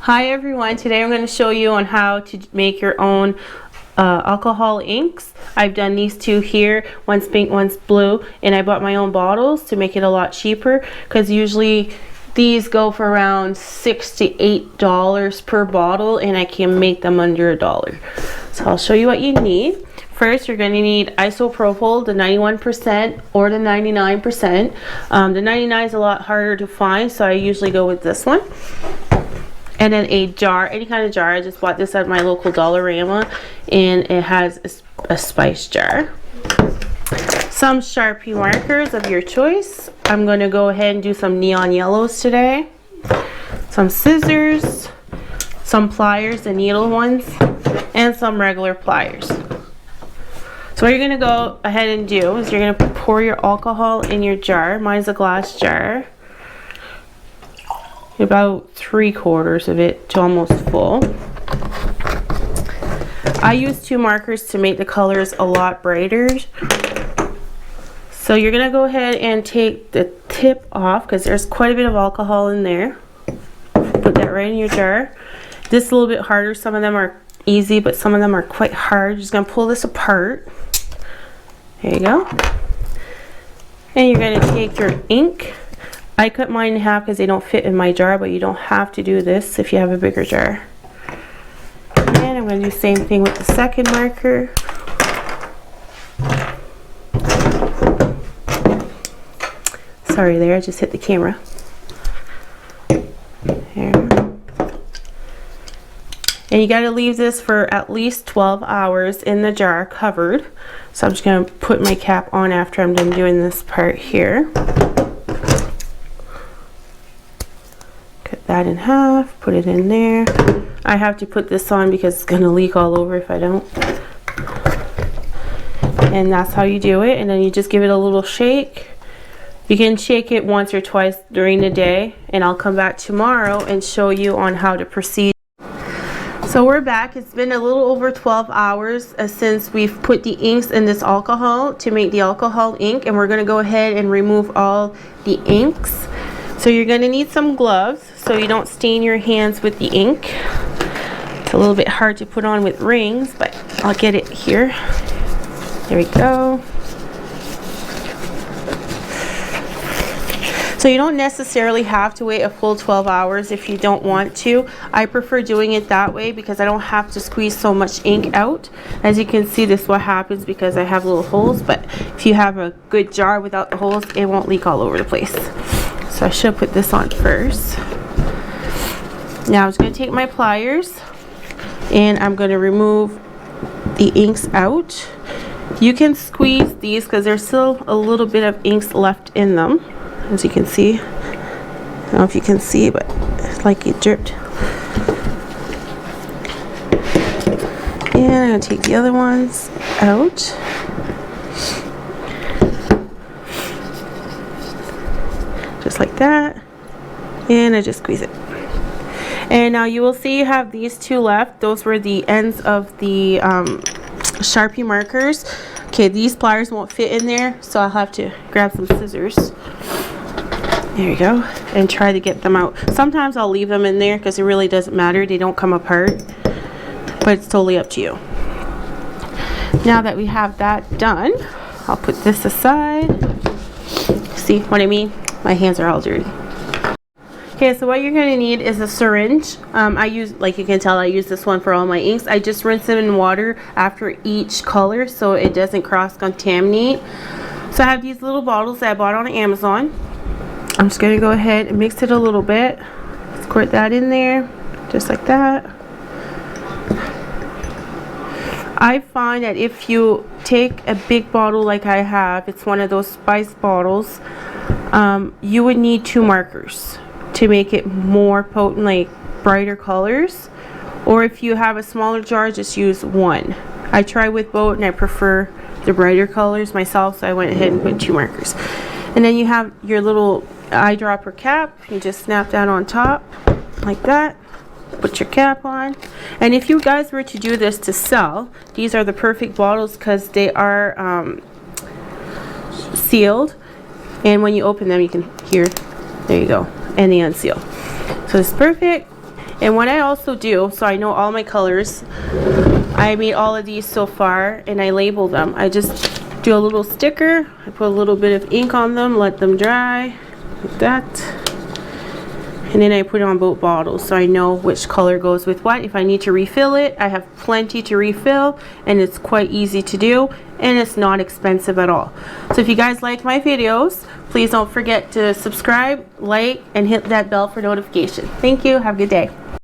Hi everyone, today I'm going to show you on how to make your own alcohol inks. I've done these two here, one's pink, one's blue, and I bought my own bottles to make it a lot cheaper because usually these go for around $6 to $8 per bottle and I can make them under $1. So I'll show you what you need. First, you're going to need isopropyl, the 91% or the 99%. The 99 is a lot harder to find, so I usually go with this one. And then a jar, any kind of jar. I just bought this at my local Dollarama, and it has a spice jar. Some Sharpie markers of your choice. I'm going to go ahead and do some neon yellows today. Some scissors, some pliers, the needle ones, and some regular pliers. So what you're going to go ahead and do is you're going to pour your alcohol in your jar. Mine's a glass jar. About 3/4 of it to almost full. I use 2 markers to make the colors a lot brighter. So you're going to go ahead and take the tip off because there's quite a bit of alcohol in there. Put that right in your jar. This is a little bit harder. Some of them are easy, but some of them are quite hard. You're just going to pull this apart. There you go. And you're going to take your ink. I cut mine in half because they don't fit in my jar, but you don't have to do this if you have a bigger jar. And I'm going to do the same thing with the second marker. Sorry there, I just hit the camera. There. And you got to leave this for at least 12 hours in the jar covered. So I'm just going to put my cap on after I'm done doing this part here. That in half, put it in there. I have to put this on because it's going to leak all over if I don't. And that's how you do it. And then you just give it a little shake. You can shake it once or twice during the day, and I'll come back tomorrow and show you on how to proceed. So we're back. It's been a little over 12 hours since we've put the inks in this alcohol to make the alcohol ink, and we're going to go ahead and remove all the inks. So you're going to need some gloves so you don't stain your hands with the ink. It's a little bit hard to put on with rings, but I'll get it here. There we go. So you don't necessarily have to wait a full 12 hours if you don't want to. I prefer doing it that way because I don't have to squeeze so much ink out. As you can see, this is what happens because I have little holes, but if you have a good jar without the holes, it won't leak all over the place. So I should put this on first. Now I'm just going to take my pliers and I'm going to remove the inks out. You can squeeze these because there's still a little bit of inks left in them, as you can see. I don't know if you can see, but it's like it dripped. And I'm going to take the other ones out. Just like that, and I just squeeze it. And now you will see you have these 2 left. Those were the ends of the Sharpie markers. Okay, these pliers won't fit in there, so I'll have to grab some scissors. There you go, and try to get them out. Sometimes I'll leave them in there because it really doesn't matter. They don't come apart, but it's totally up to you. Now that we have that done, I'll put this aside. See what I mean? My hands are all dirty. Okay, so what you're going to need is a syringe. I use, like you can tell, I use this one for all my inks. I just rinse it in water after each color so it doesn't cross-contaminate. So I have these little bottles that I bought on Amazon. I'm just going to go ahead and mix it a little bit. Squirt that in there, just like that. I find that if you take a big bottle like I have, it's one of those spice bottles, you would need 2 markers to make it more potent, like brighter colors. Or if you have a smaller jar, just use 1. I try with both and I prefer the brighter colors myself, so I went ahead and put 2 markers. And then you have your little eyedropper cap. You just snap that on top like that. Put your cap on. And if you guys were to do this to sell, these are the perfect bottles because they are sealed. And when you open them, you can hear, there you go, and they unseal. So it's perfect. And what I also do, so I know all my colors, I made all of these so far and I label them. I just do a little sticker, I put a little bit of ink on them, let them dry, like that. And then I put it on both bottles so I know which color goes with what. If I need to refill it, I have plenty to refill, and it's quite easy to do, and it's not expensive at all. So if you guys like my videos, please don't forget to subscribe, like, and hit that bell for notification. Thank you. Have a good day.